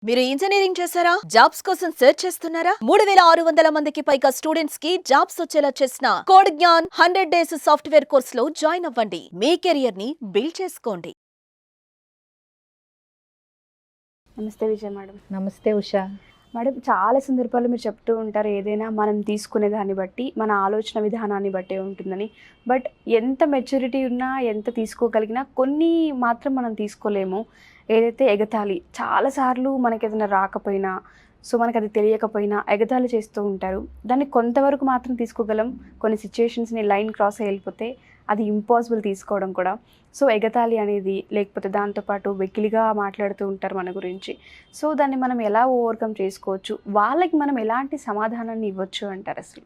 మీరు ఇంజనీరింగ్ చేశారా? జాబ్స్ కోసం సెర్చ్ చేస్తున్నారా? 3600 మందికి పైగా స్టూడెంట్స్ కి జాబ్స్ వచ్చేలా చేసిన code Gyan 100 days software course లో జాయిన్ అవ్వండి. మీ కెరియర్ ని బిల్డ్ చేసుకోండి. నమస్తే విజయ మేడం. నమస్తే ఉషా. మేడం, చాలా సందర్భాల్లో మీరు చెప్తూ ఉంటారు ఏదైనా మనం తీసుకునే దాన్ని బట్టి మన ఆలోచన విధానాన్ని బట్టే ఉంటుందని. బట్ ఎంత మెచ్యూరిటీ ఉన్నా ఎంత తీసుకోగలిగినా కొన్ని మాత్రం మనం తీసుకోలేము. ఏదైతే ఎగతాళి చాలాసార్లు మనకి ఏదైనా రాకపోయినా మనకు అది తెలియకపోయినా ఎగతాళి చేస్తూ ఉంటారు. దాన్ని కొంతవరకు మాత్రం తీసుకోగలం. కొన్ని సిచ్యుయేషన్స్ని లైన్ క్రాస్ అయ్యి వెళ్ళిపోతే అది ఇంపాసిబుల్ తీసుకోవడం కూడా. ఎగతాళి అనేది లేకపోతే దాంతోపాటు వెకిలిగా మాట్లాడుతూ ఉంటారు మన గురించి. దాన్ని మనం ఎలా ఓవర్కమ్ చేసుకోవచ్చు, వాళ్ళకి మనం ఎలాంటి సమాధానాన్ని ఇవ్వచ్చు అంటారు అసలు?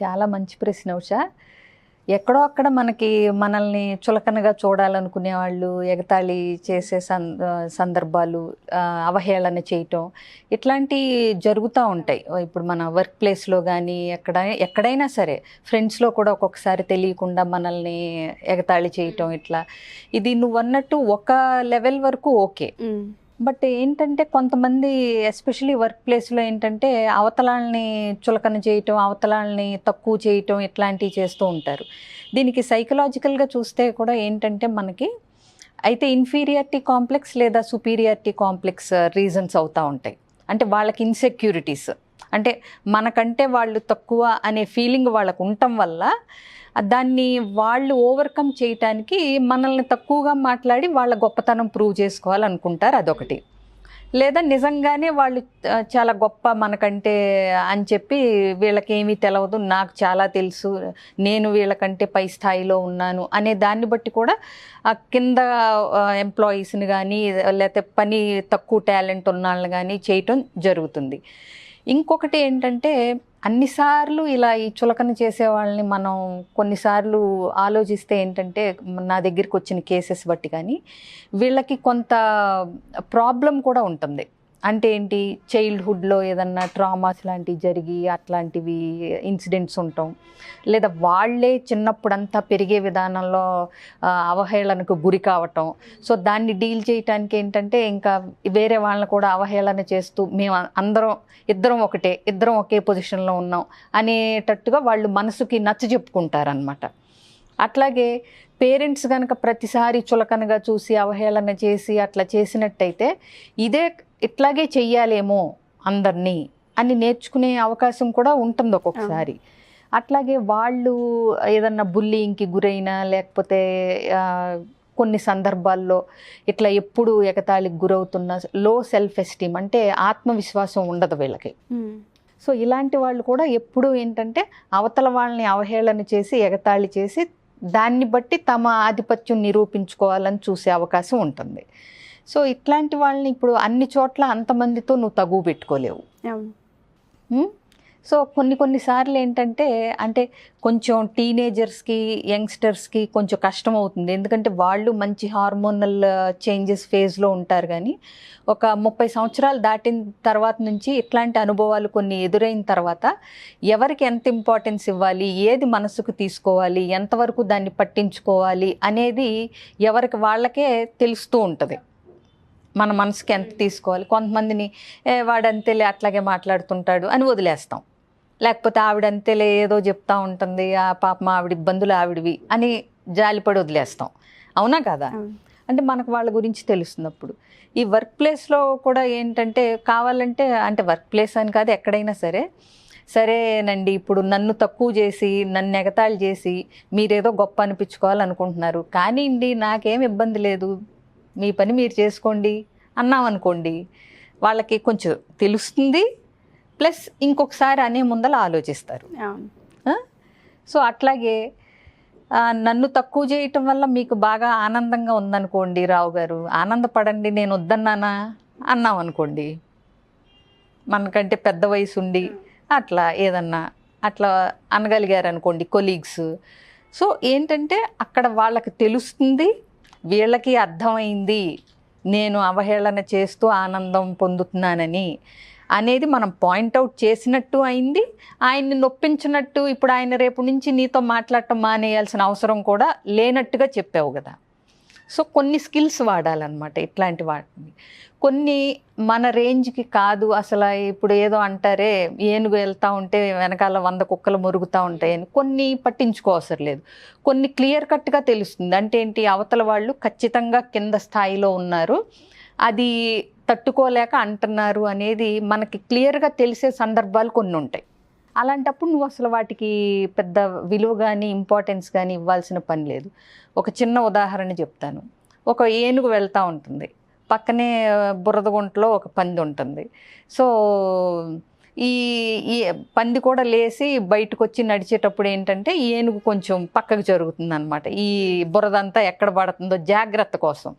చాలా మంచి ప్రశ్న ఉషా. ఎక్కడో అక్కడ మనల్ని చులకనగా చూడాలనుకునే వాళ్ళు ఎగతాళి చేసే సందర్భాలు, అవహేళన చేయటం ఇట్లాంటివి జరుగుతూ ఉంటాయి. ఇప్పుడు మన వర్క్ ప్లేస్లో కానీ ఎక్కడైనా సరే, ఫ్రెండ్స్లో కూడా ఒక్కొక్కసారి తెలియకుండా మనల్ని ఎగతాళి చేయటం ఇట్లా. ఇది నువ్వు అన్నట్టు ఒక లెవెల్ వరకు ఓకే. బట్ ఏంటంటే కొంతమంది ఎస్పెషలీ వర్క్ ప్లేస్లో ఏంటంటే అవతలాల్ని చులకన చేయటం, అవతలాల్ని తక్కువ చేయటం ఇట్లాంటివి చేస్తూ ఉంటారు. దీనికి సైకలాజికల్గా చూస్తే కూడా ఏంటంటే మనకి అయితే ఇన్ఫీరియారిటీ కాంప్లెక్స్ లేదా సుపీరియారిటీ కాంప్లెక్స్ రీజన్స్ అవుతూ ఉంటాయి. అంటే వాళ్ళకి ఇన్సెక్యూరిటీస్, అంటే మనకంటే వాళ్ళు తక్కువ అనే ఫీలింగ్ వాళ్ళకు ఉండటం వల్ల దాన్ని వాళ్ళు ఓవర్కమ్ చేయటానికి మనల్ని తక్కువగా మాట్లాడి వాళ్ళ గొప్పతనం ప్రూవ్ చేసుకోవాలనుకుంటారు. అదొకటి. లేదా నిజంగానే వాళ్ళు చాలా గొప్ప మనకంటే అని చెప్పి వీళ్ళకేమీ తెలియదు, నాకు చాలా తెలుసు, నేను వీళ్ళకంటే పై స్థాయిలో ఉన్నాను అనే దాన్ని బట్టి కూడా కింద ఎంప్లాయీస్ని కానీ లేకపోతే పని తక్కువ టాలెంట్ ఉన్న వాళ్ళని కానీ చేయటం జరుగుతుంది. ఇంకొకటి ఏంటంటే అన్నిసార్లు ఇలా ఈ చులకన చేసే వాళ్ళని మనం కొన్నిసార్లు ఆలోచిస్తే ఏంటంటే నా దగ్గరికి వచ్చిన కేసెస్ బట్టి కానీ వీళ్ళకి కొంత ప్రాబ్లం కూడా ఉంటుంది. అంటే ఏంటి, చైల్డ్హుడ్లో ఏదన్నా ట్రామాస్ లాంటివి జరిగి అట్లాంటివి ఇన్సిడెంట్స్ ఉండటం, లేదా వాళ్ళే చిన్నప్పుడంతా పెరిగే విధానంలో అవహేళనకు గురి కావటం. దాన్ని డీల్ చేయటానికి ఏంటంటే ఇంకా వేరే వాళ్ళని కూడా అవహేళన చేస్తూ మేము ఇద్దరం ఒకటే, ఇద్దరం ఒకే పొజిషన్లో ఉన్నాం అనేటట్టుగా వాళ్ళు మనసుకి నచ్చ చెప్పుకుంటారనమాట. అట్లాగే పేరెంట్స్ కనుక ప్రతిసారి చులకనగా చూసి అవహేళన చేసి అట్లా చేసినట్టయితే ఇట్లాగే చెయ్యాలేమో అందరినీ అని నేర్చుకునే అవకాశం కూడా ఉంటుంది ఒక్కొక్కసారి. అట్లాగే వాళ్ళు ఏదన్నా బుల్లింగ్కి గురైనా లేకపోతే కొన్ని సందర్భాల్లో ఇట్లా ఎప్పుడు ఎగతాళికి గురవుతున్న లో సెల్ఫ్ ఎస్టీమ్, అంటే ఆత్మవిశ్వాసం ఉండదు వీళ్ళకి. ఇలాంటి వాళ్ళు కూడా ఎప్పుడు ఏంటంటే అవతల వాళ్ళని అవహేళన చేసి ఎగతాళి చేసి దాన్ని బట్టి తమ ఆధిపత్యం నిరూపించుకోవాలని చూసే అవకాశం ఉంటుంది. ఇట్లాంటి వాళ్ళని ఇప్పుడు అన్ని చోట్ల అంతమందితో నువ్వు తగువ పెట్టుకోలేవు. కొన్నిసార్లు ఏంటంటే అంటే కొంచెం టీనేజర్స్కి, యంగ్స్టర్స్కి కొంచెం కష్టం అవుతుంది. ఎందుకంటే వాళ్ళు మంచి హార్మోనల్ చేంజెస్ ఫేజ్లో ఉంటారు. కానీ ఒక 30 సంవత్సరాలు దాటిన తర్వాత నుంచి ఇట్లాంటి అనుభవాలు కొన్ని ఎదురైన తర్వాత ఎవరికి ఎంత ఇంపార్టెన్స్ ఇవ్వాలి, ఏది మనసుకు తీసుకోవాలి, ఎంతవరకు దాన్ని పట్టించుకోవాలి అనేది ఎవరికి వాళ్ళకే తెలుస్తూ ఉంటుంది. మన మనసుకి ఎంత తీసుకోవాలి. కొంతమందిని వాడంతేలే అట్లాగే మాట్లాడుతుంటాడు అని వదిలేస్తాం, లేకపోతే ఆవిడంతేలే ఏదో చెప్తా ఉంటుంది, ఆ పాపం ఆవిడ ఇబ్బందులు ఆవిడవి అని జాలిపడి వదిలేస్తాం. అవునా కదా? అంటే మనకు వాళ్ళ గురించి తెలుస్తున్నప్పుడు ఈ వర్క్ ప్లేస్లో కూడా ఏంటంటే కావాలంటే, అంటే వర్క్ ప్లేస్ అని కాదు ఎక్కడైనా సరేనండి, ఇప్పుడు నన్ను తక్కువ చేసి నన్ను ఎగతాళి చేసి మీరేదో గొప్ప అనిపించుకోవాలనుకుంటున్నారు, కానీ నాకేం ఇబ్బంది లేదు, మీ పని మీరు చేసుకోండి అన్నామనుకోండి, వాళ్ళకి కొంచెం తెలుస్తుంది. ప్లస్ ఇంకొకసారి అనే ముందల ఆలోచిస్తారు. అట్లాగే నన్ను తక్కువ చేయటం వల్ల మీకు బాగా ఆనందంగా ఉందనుకోండి, రావు గారు ఆనందపడండి, నేను వద్దన్నానా అన్నాం అనుకోండి, మనకంటే పెద్ద వయసు ఉండి అట్లా ఏదన్నా అట్లా అనగలిగారు అనుకోండి కొలీగ్స్. ఏంటంటే అక్కడ వాళ్ళకి తెలుస్తుంది, వీళ్ళకి అర్థమైంది నేను అవహేళన చేస్తూ ఆనందం పొందుతున్నానని అనేది మనం పాయింట్అవుట్ చేసినట్టు అయింది. ఆయన్ని నొప్పించినట్టు ఇప్పుడు ఆయన రేపు నుంచి నీతో మాట్లాడటం మానేయాల్సిన అవసరం కూడా లేనట్టుగా చెప్పావు కదా. సో కొన్ని స్కిల్స్ వాడాలన్నమాట ఇట్లాంటి వాటిని. కొన్ని మన రేంజ్కి కాదు. అసలు ఇప్పుడు ఏదో అంటారే, ఏనుగు వెళ్తూ ఉంటే వెనకాల 100 కుక్కలు మురుగుతూ ఉంటాయని, కొన్ని పట్టించుకోవసరం లేదు. కొన్ని క్లియర్ కట్గా తెలుస్తుంది. అంటే ఏంటి, అవతల వాళ్ళు ఖచ్చితంగా కింద స్థాయిలో ఉన్నారు, అది తట్టుకోలేక అంటున్నారు అనేది మనకి క్లియర్గా తెలిసే సందర్భాలు కొన్ని ఉంటాయి. అలాంటప్పుడు నువ్వు అసలు వాటికి పెద్ద విలువ కానీ ఇంపార్టెన్స్ కానీ ఇవ్వాల్సిన పని లేదు. ఒక చిన్న ఉదాహరణ చెప్తాను. ఒక ఏనుగు వెళ్తూ ఉంటుంది, పక్కనే బురద గుంటలో ఒక పంది ఉంటుంది. సో ఈ ఈ పంది కూడా లేచి బయటకు వచ్చి నడిచేటప్పుడు ఏంటంటే ఏనుగు కొంచెం పక్కకు జరుగుతుంది అనమాట, ఈ బురదంతా ఎక్కడ పడుతుందో జాగ్రత్త కోసం.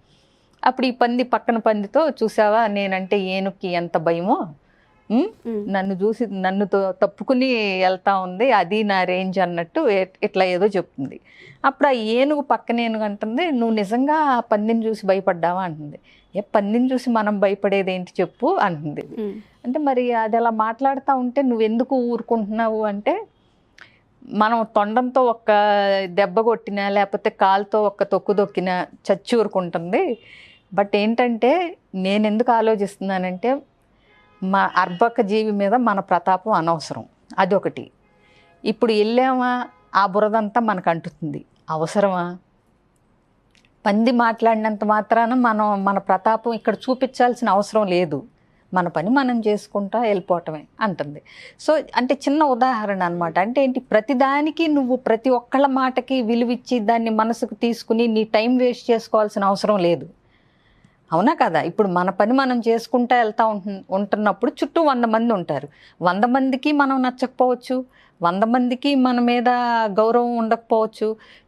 అప్పుడు ఈ పంది పక్కన పందితో, చూసావా నేనంటే ఏనుగుకి ఎంత భయమో, నన్ను చూసి నన్ను తప్పుకుని వెళ్తా ఉంది, అది నా రేంజ్ అన్నట్టు ఇట్లా ఏదో చెప్తుంది. అప్పుడు ఆ ఏనుగు పక్కన ఏనుగు అంటుంది, నువ్వు నిజంగా ఆ పందిని చూసి భయపడ్డావా అంటుంది. ఏ పందిని చూసి మనం భయపడేది ఏంటి చెప్పు అంటుంది. అంటే మరి అది అలా మాట్లాడుతూ ఉంటే నువ్వెందుకు ఊరుకుంటున్నావు అంటే, మనం తొండంతో ఒక్క దెబ్బ కొట్టినా లేకపోతే కాలుతో ఒక్క తొక్కు దొక్కినా చచ్చి ఊరుకుంటుంది. బట్ ఏంటంటే నేను ఎందుకు ఆలోచిస్తున్నానంటే, మా అర్భక జీవి మీద మన ప్రతాపం అనవసరం, అదొకటి. ఇప్పుడు వెళ్ళామా ఆ బురదంతా మనకు అంటుతుంది, అవసరమా? పంది మాట్లాడినంత మాత్రాన మనం మన ప్రతాపం ఇక్కడ చూపించాల్సిన అవసరం లేదు, మన పని మనం చేసుకుంటా వెళ్ళిపోవటమే అంటుంది. సో అంటే చిన్న ఉదాహరణ అనమాట. అంటే ఏంటి, ప్రతిదానికి నువ్వు ప్రతి ఒక్కళ్ళ మాటకి విలువిచ్చి దాన్ని మనసుకు తీసుకుని నీ టైం వేస్ట్ చేసుకోవాల్సిన అవసరం లేదు, అవునా కదా? ఇప్పుడు మన పని మనం చేసుకుంటా వెళ్తూ ఉంటున్నప్పుడు చుట్టూ 100 మంది ఉంటారు. 100 మందికి మనం నచ్చకపోవచ్చు, 100 మందికి మన మీద గౌరవం ఉండకపోవచ్చు,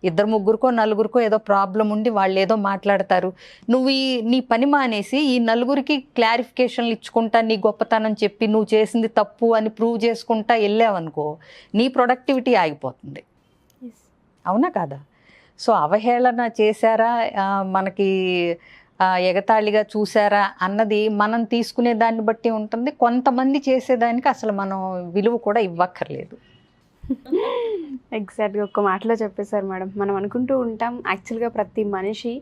2-3 4 ఏదో ప్రాబ్లం ఉండి వాళ్ళు ఏదో మాట్లాడతారు. నువ్వు నీ పని మానేసి ఈ 4 క్లారిఫికేషన్లు ఇచ్చుకుంటా, నీ గొప్పతనం చెప్పి నువ్వు చేసింది తప్పు అని ప్రూవ్ చేసుకుంటా వెళ్ళావనుకో, నీ ప్రొడక్టివిటీ ఆగిపోతుంది, అవునా కదా? సో అవహేళన చేశారా, మనకి ఎగతాళిగా చూసారా అన్నది మనం తీసుకునే దాన్ని బట్టి ఉంటుంది. కొంతమంది చేసేదానికి అసలు మనం విలువ కూడా ఇవ్వక్కర్లేదు. ఎగ్జాక్ట్గా ఒక్క మాటలో చెప్పేశారు మేడం. మనం అనుకుంటూ ఉంటాం యాక్చువల్గా ప్రతి మనిషి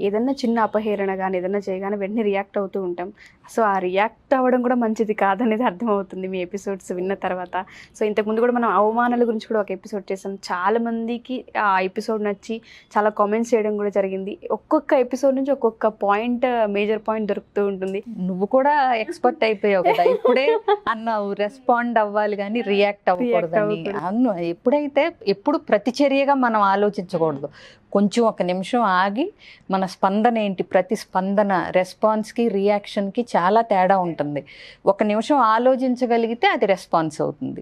ఏదన్నా చిన్న అపహేళన కానీ ఏదన్నా చేయగానే వెంటనే రియాక్ట్ అవుతూ ఉంటాం. సో ఆ రియాక్ట్ అవ్వడం కూడా మంచిది కాదనేది అర్థమవుతుంది మీ ఎపిసోడ్స్ విన్న తర్వాత. సో ఇంతకుముందు కూడా మనం అవమానాల గురించి కూడా ఒక ఎపిసోడ్ చేసాం. చాలామందికి ఆ ఎపిసోడ్ నచ్చి చాలా కామెంట్స్ చేయడం కూడా జరిగింది. ఒక్కొక్క ఎపిసోడ్ నుంచి ఒక్కొక్క పాయింట్, మేజర్ పాయింట్ దొరుకుతూ ఉంటుంది. నువ్వు కూడా ఎక్స్పర్ట్ అయిపోయావు కదా, ఇప్పుడే అన్నావు రెస్పాండ్ అవ్వాలి కానీ రియాక్ట్ అవ్వకూడదని. అవును, ఎప్పుడు ప్రతిచర్యగా మనం ఆలోచించకూడదు. కొంచెం ఒక నిమిషం ఆగి మన స్పందన ఏంటి, ప్రతి స్పందన రెస్పాన్స్కి రియాక్షన్కి చాలా తేడా ఉంటుంది. ఒక నిమిషం ఆలోచించగలిగితే అది రెస్పాన్స్ అవుతుంది.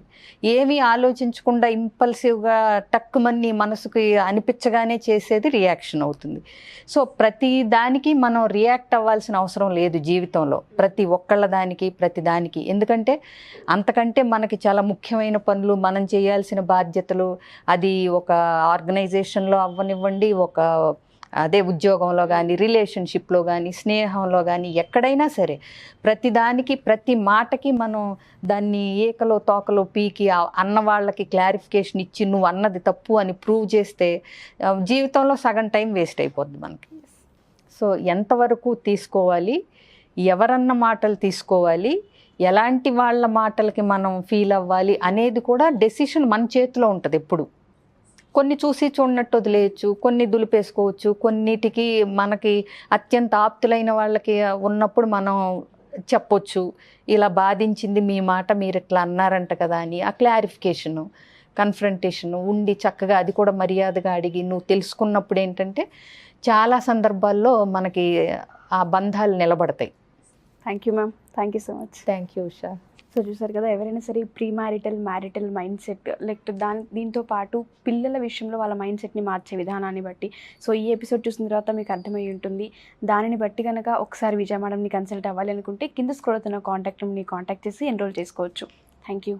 ఏమీ ఆలోచించకుండా ఇంపల్సివ్గా టక్కుమని మనసుకి అనిపించగానే చేసేది రియాక్షన్ అవుతుంది. సో ప్రతి దానికి మనం రియాక్ట్ అవ్వాల్సిన అవసరం లేదు జీవితంలో, ప్రతి ఒక్కళ్ళ దానికి ప్రతి దానికి. ఎందుకంటే అంతకంటే మనకి చాలా ముఖ్యమైన పనులు, మనం చేయాల్సిన బాధ్యతలు, అది ఒక ఆర్గనైజేషన్లో అవ్వనివ్వండి, ఒక అదే ఉద్యోగంలో కానీ, రిలేషన్షిప్లో కానీ, స్నేహంలో కానీ, ఎక్కడైనా సరే ప్రతి దానికి ప్రతి మాటకి మనం దాన్ని ఏకలో తోకలో పీకి అన్న వాళ్ళకి క్లారిఫికేషన్ ఇచ్చి నువ్వు అన్నది తప్పు అని ప్రూవ్ చేస్తే జీవితంలో సగం టైం వేస్ట్ అయిపోద్ది మనకి. సో ఎంతవరకు తీసుకోవాలి, ఎవరన్న మాటలు తీసుకోవాలి, ఎలాంటి వాళ్ళ మాటలకి మనం ఫీల్ అవ్వాలి అనేది కూడా డెసిషన్ మన చేతిలో ఉంటుంది ఎప్పుడు. కొన్ని చూసి చూడనట్టు వదిలేయచ్చు, కొన్ని దులిపేసుకోవచ్చు, కొన్నిటికి మనకి అత్యంత ఆప్తులైన వాళ్ళకి ఉన్నప్పుడు మనం చెప్పొచ్చు, ఇలా బాధించింది మీ మాట, మీరు ఇట్లా అన్నారంట కదా అని. ఆ క్లారిఫికేషను, కన్ఫ్రంటేషను ఉండి చక్కగా అది కూడా మర్యాదగా అడిగి నువ్వు తెలుసుకున్నప్పుడు ఏంటంటే చాలా సందర్భాల్లో మనకి ఆ బంధాలు నిలబడతాయి. Thank you ma'am, thank you so much. Thank you Usha. So చూసారు కదా, ఎవరైనా సరే ప్రీ మ్యారిటల్ మైండ్ సెట్ లేకపోతే దీంతో పాటు పిల్లల విషయంలో వాళ్ళ మైండ్ సెట్ని మార్చే విధానాన్ని బట్టి, సో ఈ ఎపిసోడ్ చూసిన తర్వాత మీకు అర్థమై ఉంటుంది. దానిని బట్టి కనుక ఒకసారి విజయ మేడంని కన్సల్ట్ అవ్వాలి అనుకుంటే కింద స్క్రోల్ అవుతున్న కాంటాక్ట్ నెంబర్ని కాంటాక్ట్ చేసి ఎన్రోల్ చేసుకోవచ్చు. Thank you.